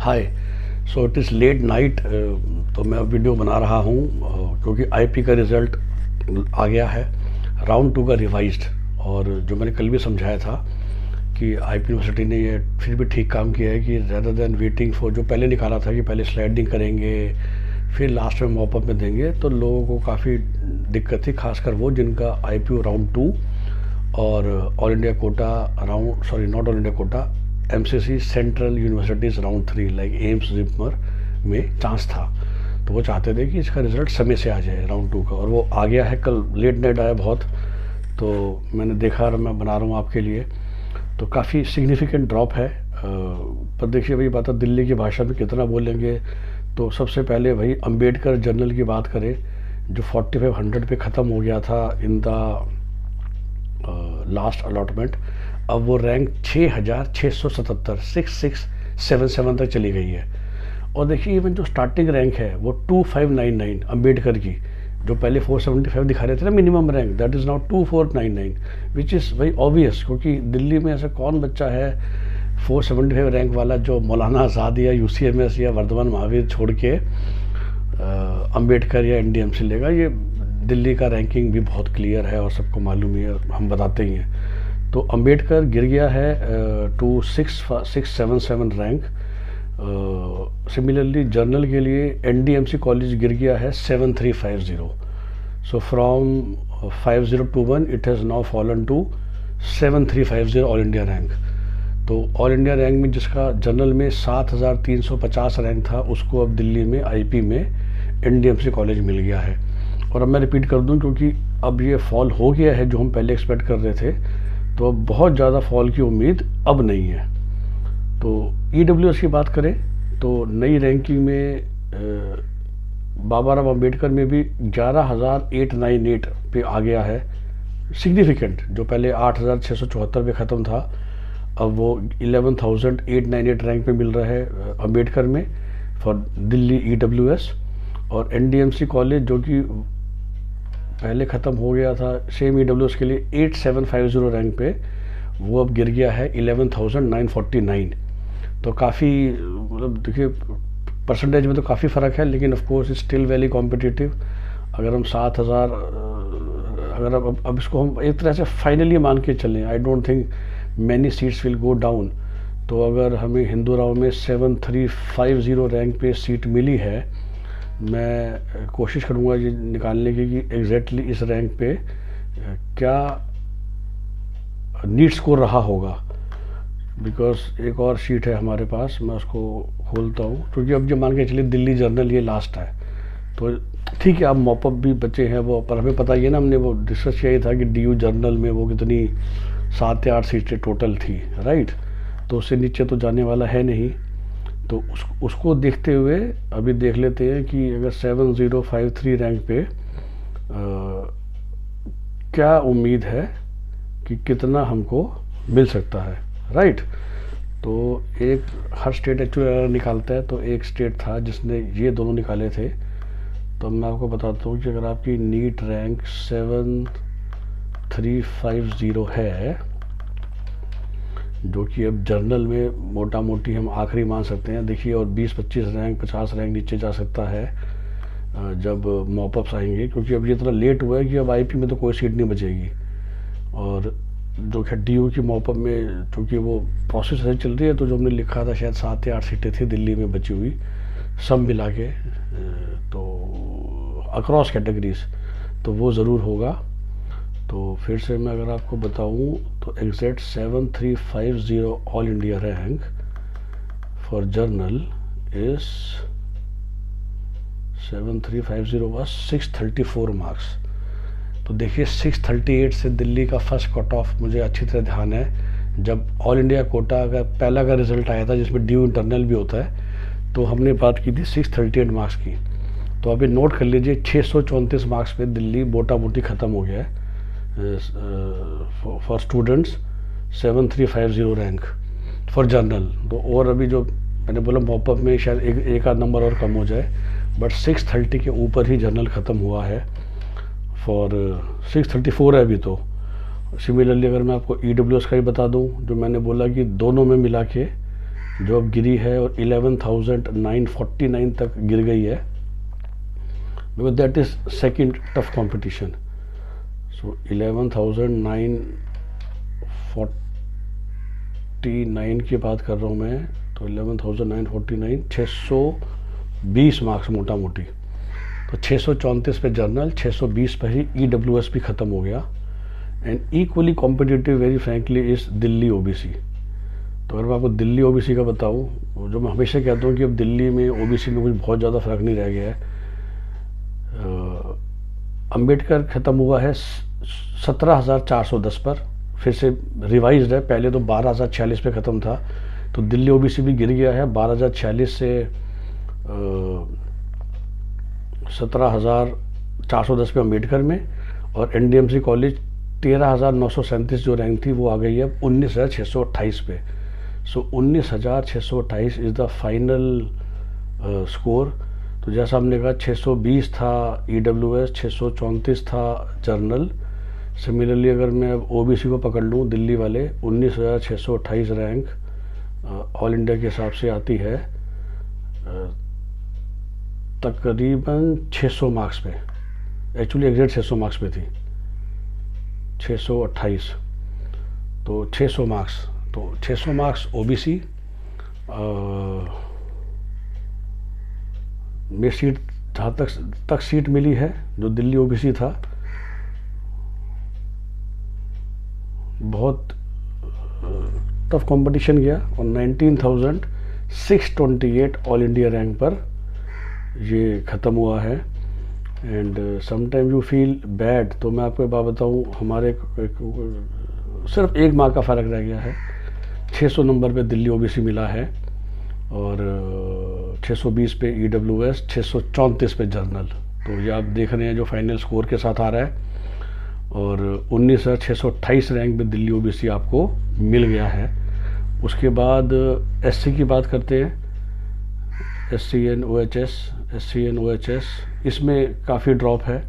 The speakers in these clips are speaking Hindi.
Hi. So it is late night, तो मैं अब वीडियो बना रहा हूँ क्योंकि आईपी का रिज़ल्ट आ गया है, राउंड 2 का रिवाइज्ड। और जो मैंने कल भी समझाया था कि आईपी यूनिवर्सिटी ने ये फिर भी ठीक काम किया है कि रेदर देन वेटिंग फॉर, जो पहले निकाला था कि पहले स्लाइडिंग करेंगे फिर लास्ट में मॉपअप में देंगे, तो लोगों को काफ़ी दिक्कत थी, खासकर वो जिनका आईपीओ राउंड 2 और all India quota round, sorry not all India quota, MCC central universities round 3 like AIIMS JIPMER में चांस था। तो वो चाहते थे कि इसका रिज़ल्ट समय से आ जाए राउंड 2 का, और वो आ गया है। कल लेट नाइट आया बहुत, तो मैंने देखा और मैं बना रहा हूँ आपके लिए। तो काफ़ी सिग्निफिकेंट ड्रॉप है। पर देखिए भाई, बात है दिल्ली की भाषा में कितना बोलेंगे। तो सबसे पहले भाई अंबेडकर जर्नल की बात करें, जो 4500 पे ख़त्म हो गया था इन द लास्ट अलॉटमेंट, अब वो रैंक 6677 6677 तक चली गई है। और देखिए इवन जो स्टार्टिंग रैंक है वो 2599 अंबेडकर की, जो पहले 475 दिखा रहे थे ना minimum rank, that is now 2499, which is very obvious, क्योंकि दिल्ली में ऐसा कौन बच्चा है 475 रैंक वाला जो मौलाना आज़ाद या यूसीएमएस या वर्धमान महावीर छोड़ के अंबेडकर या एनडीएमसी लेगा। ये दिल्ली का रैंकिंग भी बहुत क्लियर है और सबको मालूम ही है, हम बताते ही हैं। तो अंबेडकर गिर गया है टू 677 रैंक। सिमिलरली जर्नल के लिए एनडीएमसी कॉलेज गिर गया है 7350। So from 5021 it has now fallen to 7350 all India rank. तो ऑल इंडिया रैंक में जिसका जनरल में 7350 रैंक था, उसको अब दिल्ली में आईपी में एनडीएमसी कॉलेज मिल गया है। और अब मैं रिपीट कर दूं, क्योंकि अब ये फॉल हो गया है जो हम पहले एक्सपेक्ट कर रहे थे, तो अब बहुत ज़्यादा फॉल की उम्मीद अब नहीं है। तो ईडब्ल्यूएस की बात करें तो नई रैंकिंग में बाबा राव अम्बेडकर में भी 11898 पे आ गया है, सिग्निफिकेंट। जो पहले 8674 पे ख़त्म था, अब वो 11898 रैंक पे मिल रहा है अंबेडकर में फॉर दिल्ली ईडब्ल्यूएस। और एनडीएमसी कॉलेज जो कि पहले ख़त्म हो गया था सेम ईडब्ल्यूएस के लिए 8750 रैंक पे, वो अब गिर गया है 11949। तो काफ़ी, मतलब देखिए परसेंटेज में तो काफ़ी फ़र्क है, लेकिन of course it's still very competitive. अगर हम 7000, अगर अब इसको हम एक तरह से फाइनली मान के चलें, I don't think many seats will go down. तो अगर हमें हिंदू राव में 7350 रैंक पे सीट मिली है, मैं कोशिश करूँगा ये निकालने की कि एग्जैक्टली इस रैंक पे क्या नीट स्कोर रहा होगा। बिकॉज एक और शीट है हमारे पास, मैं उसको खोलता हूँ, क्योंकि अब जो मान के चलिए दिल्ली जर्नल ये लास्ट है, तो ठीक है अब मॉपअप भी बचे हैं वो, पर हमें पता ही है ना, हमने वो डिस्कस किया ही था कि डीयू जर्नल में वो कितनी 7 या 8 सीटें टोटल थी, राइट। तो उससे नीचे तो जाने वाला है नहीं। तो उसको देखते हुए अभी देख लेते हैं कि अगर 7053 रैंक पे क्या उम्मीद है कि कितना हमको मिल सकता है, राइट। तो एक हर स्टेट एक्चुअली निकालता है, तो एक स्टेट था जिसने ये दोनों निकाले थे। तो मैं आपको बताता हूँ कि अगर आपकी नीट रैंक 7350 है, जो कि अब जर्नल में मोटा मोटी हम आखिरी मान सकते हैं, देखिए, और 20-25 रैंक 50 रैंक नीचे जा सकता है जब मॉपअप्स आएंगे, क्योंकि अब ये इतना लेट हुआ है कि अब आईपी में तो कोई सीट नहीं बचेगी। और जो कि डीयू की मॉपअप में चूँकि वो प्रोसेस ऐसे चल रही है, तो जो हमने लिखा था शायद 7 या 8 सीटें थी दिल्ली में बची हुई, सब मिला के, तो अक्रॉस कैटेगरीज, तो वो ज़रूर होगा। तो फिर से मैं अगर आपको बताऊं तो exact 7350 all India rank for journal is 7350 was 634 marks. तो देखिए 638 से दिल्ली का फर्स्ट कट ऑफ मुझे अच्छी तरह ध्यान है, जब ऑल इंडिया कोटा का पहला का रिजल्ट आया था जिसमें ड्यू इंटरनल भी होता है, तो हमने बात की थी 638 मार्क्स की। तो अभी नोट कर लीजिए 634 मार्क्स पे दिल्ली मोटा मोटी ख़त्म हो गया है for students 7350 rank for journal. तो और अभी जो मैंने बोला मॉपअप में शायद एक आध नंबर और कम हो जाए, बट 630 के ऊपर ही जर्नल ख़त्म हुआ है फॉर 634 है अभी। तो सिमिलरली अगर मैं आपको ईडब्ल्यूएस का ही बता दूं, जो मैंने बोला कि दोनों में मिला के जो अब गिरी है और 11,949 तक गिर गई है, because that is second tough competition. So 11,949 की बात कर रहा हूँ मैं, तो 11,949 620 मार्क्स मोटा मोटी। तो 634 पे जर्नल, 620 पर ही EWS भी ख़त्म हो गया। And equally competitive very frankly is Delhi OBC। तो अगर मैं आपको दिल्ली OBC का बताऊँ, जो मैं हमेशा कहता हूँ कि अब दिल्ली में OBC में कुछ बहुत ज़्यादा फ़र्क नहीं रह गया है। अंबेडकर ख़त्म हुआ है 17,410 पर, फिर से रिवाइज्ड है, पहले तो 12,046 पे ख़त्म था। तो दिल्ली OBC भी गिर गया है 12,046 से 17,410 पे अम्बेडकर में। और NDMC कॉलेज 13,937 जो रैंक थी वो आ गई है 19,628 पे। सो 19,628 इज़ द फाइनल स्कोर। तो जैसा हमने कहा 620 था EWS, 634 था जर्नल। सिमिलरली अगर मैं अब OBC को पकड़ लूँ, दिल्ली वाले 19,628 रैंक ऑल इंडिया के हिसाब से आती है तकरीबन 600 मार्क्स पे, एक्चुअली एग्जैक्ट 600 मार्क्स पे थी, 628। तो 600 मार्क्स, तो 600 मार्क्स OBC में सीट, जहाँ तक सीट मिली है जो दिल्ली OBC था, बहुत टफ कंपटीशन गया और 19,628 ऑल इंडिया रैंक पर ये ख़त्म हुआ है। And sometime you feel bad. तो मैं आपको एक बात बताऊँ, हमारे सिर्फ एक मार्क का फ़र्क रह गया है, 600 नंबर पे दिल्ली OBC मिला है और 620 पे EWS, 634 पे जर्नल। तो ये आप देख रहे हैं जो फाइनल स्कोर के साथ आ रहा है। और 19,628 रैंक पे दिल्ली OBC आपको मिल गया है। उसके बाद SC की बात करते हैं, SCN OHS, इसमें काफ़ी ड्रॉप है।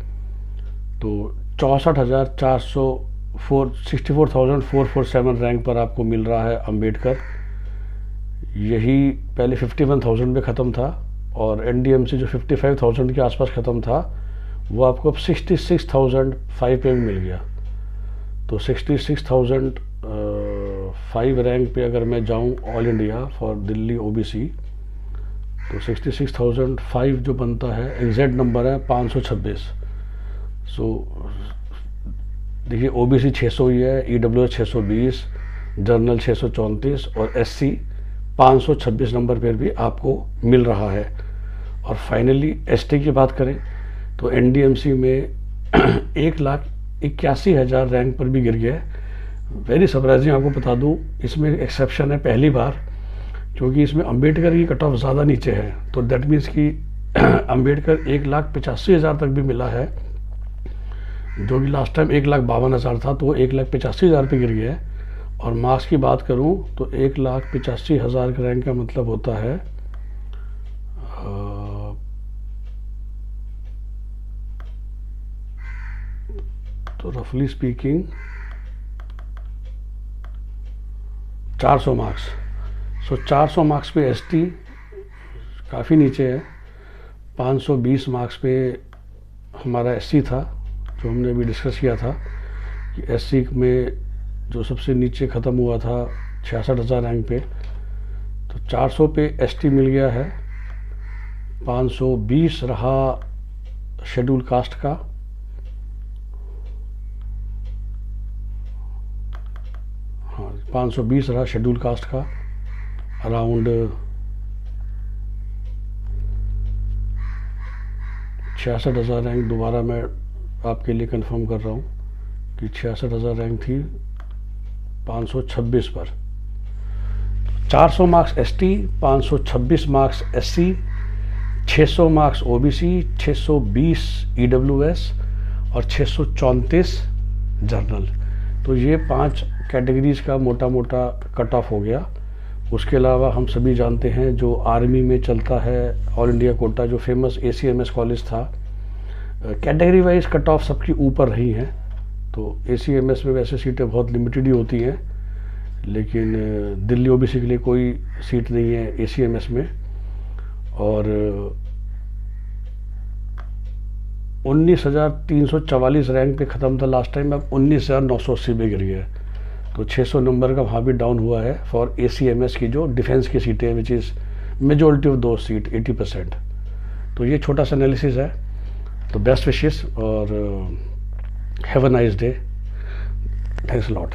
तो 64,447 रैंक पर आपको मिल रहा है अम्बेडकर। यही पहले 51,000 पे ख़त्म था और NDMC जो 55,000 के आसपास ख़त्म था वो आपको अब 66,005 पे भी मिल गया। तो 66,005 रैंक पे अगर मैं जाऊं all India for Delhi OBC, तो 66,005 जो बनता है एग्जैक्ट नंबर है 526। सो देखिए OBC 600 ही है, EWS 620, जर्नल 634 और SC 526 नंबर पर भी आपको मिल रहा है। और फाइनली ST की बात करें तो NDMC में 1,81,000 रैंक पर भी गिर गया है। वेरी सरप्राइजिंग, आपको बता दूं, इसमें एक्सेप्शन है पहली बार, क्योंकि इसमें अम्बेडकर की कट ऑफ ज़्यादा नीचे है। तो दैट मीन्स कि अम्बेडकर 1,85,000 तक भी मिला है, जो कि लास्ट टाइम 1,52,000 था, तो वो 1,85,000 पे गिर गया है। और मार्क्स की बात करूं तो 1,85,000 का रैंक का मतलब होता है तो रफली स्पीकिंग 400 मार्क्स। सो 400 मार्क्स पे ST काफ़ी नीचे है। 520 मार्क्स पे हमारा SC था, जो हमने अभी डिस्कस किया था कि SC में जो सबसे नीचे ख़त्म हुआ था 66,000 रैंक पे। तो 400 पे ST मिल गया है। 520 रहा शेड्यूल कास्ट का, हाँ 520 रहा शेड्यूल कास्ट का, अराउंड 66,000 रैंक। दोबारा मैं आपके लिए कंफर्म कर रहा हूँ कि 66,000 रैंक थी 526 पर। 400 marks ST, 526 marks SC, 600 marks OBC, 620 EWS और 634 जर्नल। तो ये 5 कैटेगरीज का मोटा मोटा कट ऑफ हो गया। उसके अलावा हम सभी जानते हैं जो आर्मी में चलता है ऑल इंडिया कोटा, जो फेमस ACMS कॉलेज था, कैटेगरी वाइज कट ऑफ सबकी ऊपर रही हैं। तो ACMS में वैसे सीटें बहुत लिमिटेड ही होती हैं, लेकिन दिल्ली ओबीसी के लिए कोई सीट नहीं है ACMS में। और 19,344 रैंक पे ख़त्म था लास्ट टाइम, अब 19,980 पे गिर गया है। तो 600 नंबर का वहाँ भी डाउन हुआ है फॉर ACMS की जो डिफेंस की सीटें, विच इज़ मेजोरिटी ऑफ दो सीट 80%। तो ये छोटा सा एनालिसिस है। तो बेस्ट विशेस और have a nice day. Thanks a lot.